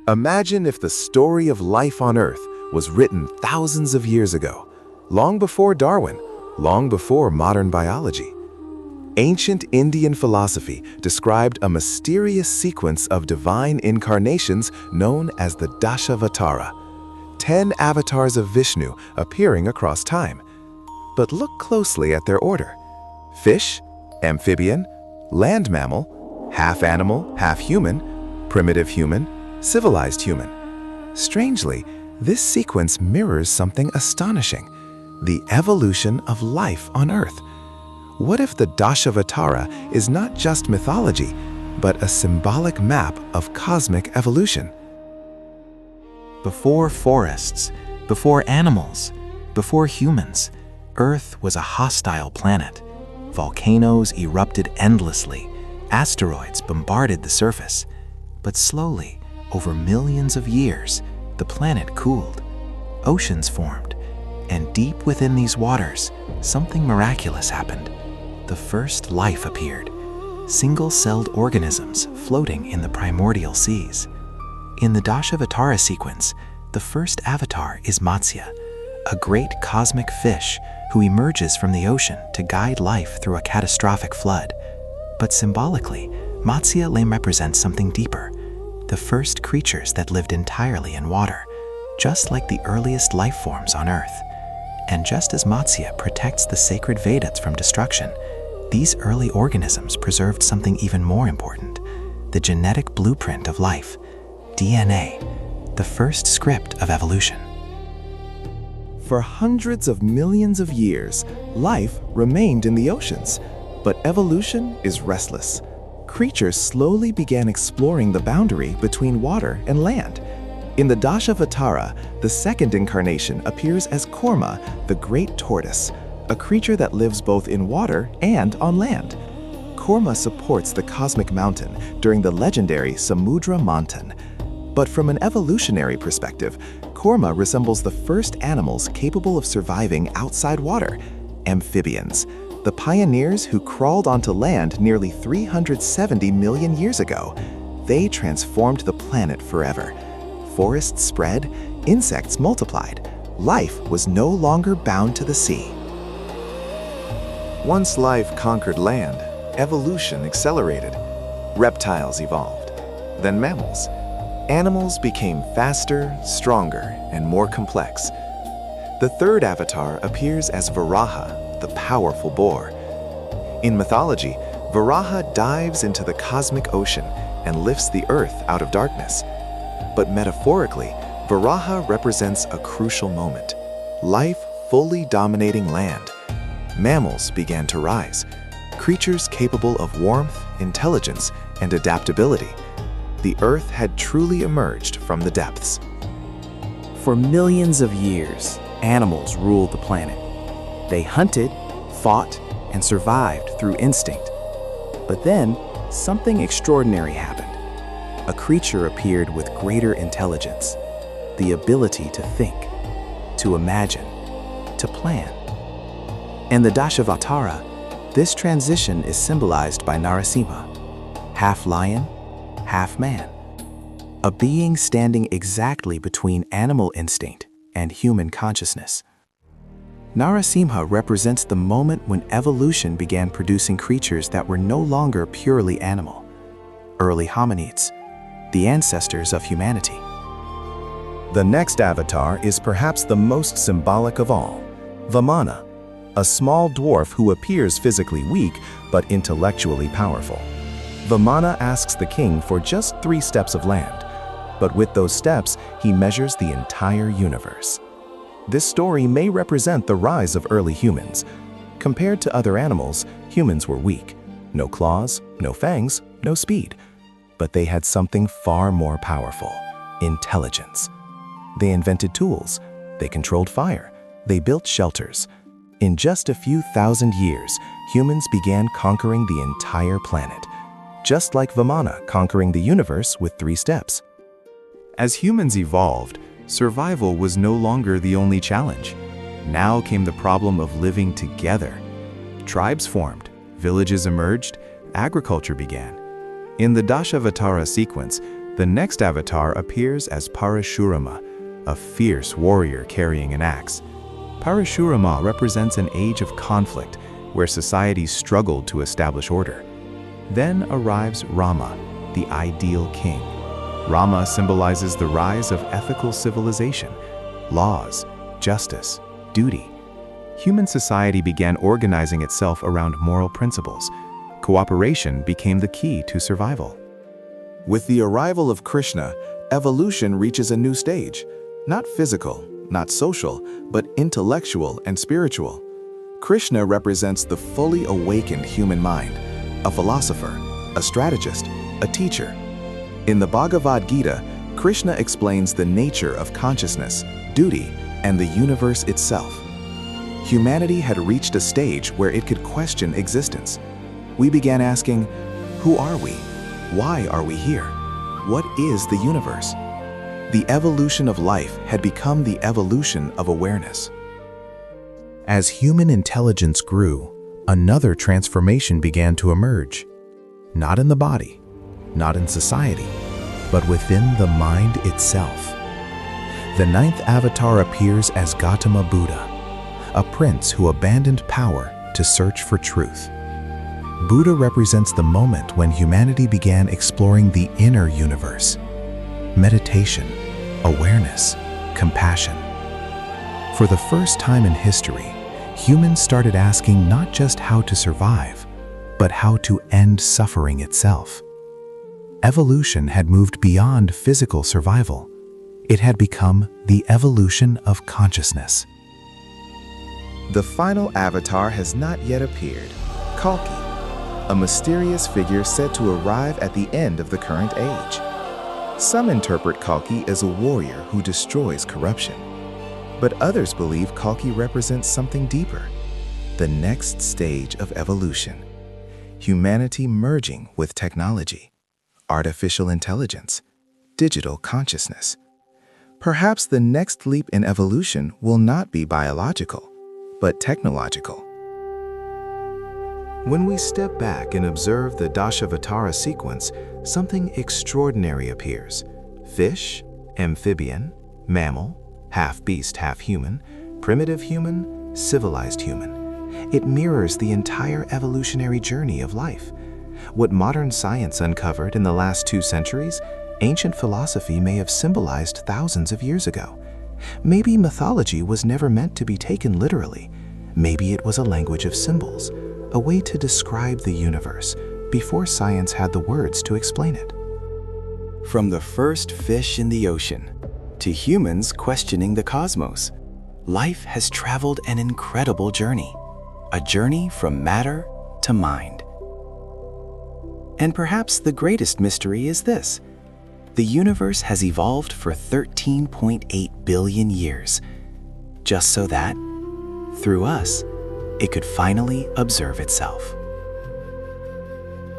Imagine if the story of life on Earth was written thousands of years ago, long before Darwin, long before modern biology. Ancient Indian philosophy described a mysterious sequence of divine incarnations known as the Dashavatara, 10 avatars of Vishnu appearing across time. But look closely at their order. Fish, amphibian, land mammal, half animal, half human, primitive human, civilized human. Strangely, this sequence mirrors something astonishing: the evolution of life on Earth. What if the Dashavatara is not just mythology, but a symbolic map of cosmic evolution? Before forests, before animals, before humans, Earth was a hostile planet. Volcanoes erupted endlessly, asteroids bombarded the surface. But slowly, over millions of years, the planet cooled. Oceans formed, and deep within these waters, something miraculous happened. The first life appeared, single-celled organisms floating in the primordial seas. In the Dashavatara sequence, the first avatar is Matsya, a great cosmic fish who emerges from the ocean to guide life through a catastrophic flood. But symbolically, Matsya represents something deeper: the first creatures that lived entirely in water, just like the earliest life forms on Earth. And just as Matsya protects the sacred Vedas from destruction, these early organisms preserved something even more important: the genetic blueprint of life, DNA, the first script of evolution. For hundreds of millions of years, life remained in the oceans, but evolution is restless. Creatures slowly began exploring the boundary between water and land. In the Dashavatara, the second incarnation appears as Kurma, the great tortoise, a creature that lives both in water and on land. Kurma supports the cosmic mountain during the legendary Samudra Manthan. But from an evolutionary perspective, Kurma resembles the first animals capable of surviving outside water: amphibians, the pioneers who crawled onto land nearly 370 million years ago. They transformed the planet forever. Forests spread, insects multiplied. Life was no longer bound to the sea. Once life conquered land, evolution accelerated. Reptiles evolved, then mammals. Animals became faster, stronger, and more complex. The third avatar appears as Varaha, the powerful boar. In mythology, Varaha dives into the cosmic ocean and lifts the earth out of darkness. But metaphorically, Varaha represents a crucial moment: life fully dominating land. Mammals began to rise, creatures capable of warmth, intelligence, and adaptability. The Earth had truly emerged from the depths. For millions of years, animals ruled the planet. They hunted, fought, and survived through instinct. But then, something extraordinary happened. A creature appeared with greater intelligence, the ability to think, to imagine, to plan. In the Dashavatara, this transition is symbolized by Narasimha, half lion, half man, a being standing exactly between animal instinct and human consciousness. Narasimha represents the moment when evolution began producing creatures that were no longer purely animal: early hominids, the ancestors of humanity. The next avatar is perhaps the most symbolic of all: Vamana, a small dwarf who appears physically weak but intellectually powerful. Vamana asks the king for just 3 steps of land, but with those steps, he measures the entire universe. This story may represent the rise of early humans. Compared to other animals, humans were weak. No claws, no fangs, no speed. But they had something far more powerful: intelligence. They invented tools, they controlled fire, they built shelters. In just a few thousand years, humans began conquering the entire planet, just like Vamana conquering the universe with 3 steps. As humans evolved, survival was no longer the only challenge. Now came the problem of living together. Tribes formed, villages emerged, agriculture began. In the Dashavatara sequence, The next avatar appears as Parashurama, a fierce warrior carrying an axe. Parashurama represents an age of conflict where societies struggled to establish order. Then arrives Rama, the ideal king. Rama symbolizes the rise of ethical civilization, laws, justice, duty. Human society began organizing itself around moral principles. Cooperation became the key to survival. With the arrival of Krishna, evolution reaches a new stage. Not physical, not social, but intellectual and spiritual. Krishna represents the fully awakened human mind, a philosopher, a strategist, a teacher. In the Bhagavad Gita, Krishna explains the nature of consciousness, duty, and the universe itself. Humanity had reached a stage where it could question existence. We began asking, who are we? Why are we here? What is the universe? The evolution of life had become the evolution of awareness. As human intelligence grew, another transformation began to emerge. Not in the body, not in society, but within the mind itself. The ninth avatar appears as Gautama Buddha, a prince who abandoned power to search for truth. Buddha represents the moment when humanity began exploring the inner universe. Meditation, awareness, compassion. For the first time in history, humans started asking not just how to survive, but how to end suffering itself. Evolution had moved beyond physical survival. It had become the evolution of consciousness. The final avatar has not yet appeared, Kalki, a mysterious figure said to arrive at the end of the current age. Some interpret Kalki as a warrior who destroys corruption, but others believe Kalki represents something deeper, the next stage of evolution, humanity merging with technology, artificial intelligence, digital consciousness. Perhaps the next leap in evolution will not be biological, but technological. When we step back and observe the Dashavatara sequence, something extraordinary appears. Fish, amphibian, mammal, half beast, half human, primitive human, civilized human. It mirrors the entire evolutionary journey of life. What modern science uncovered in the last 2 centuries, ancient philosophy may have symbolized thousands of years ago. Maybe mythology was never meant to be taken literally. Maybe it was a language of symbols, a way to describe the universe before science had the words to explain it. From the first fish in the ocean to humans questioning the cosmos, life has traveled an incredible journey, a journey from matter to mind. And perhaps the greatest mystery is this: the universe has evolved for 13.8 billion years, just so that, through us, it could finally observe itself.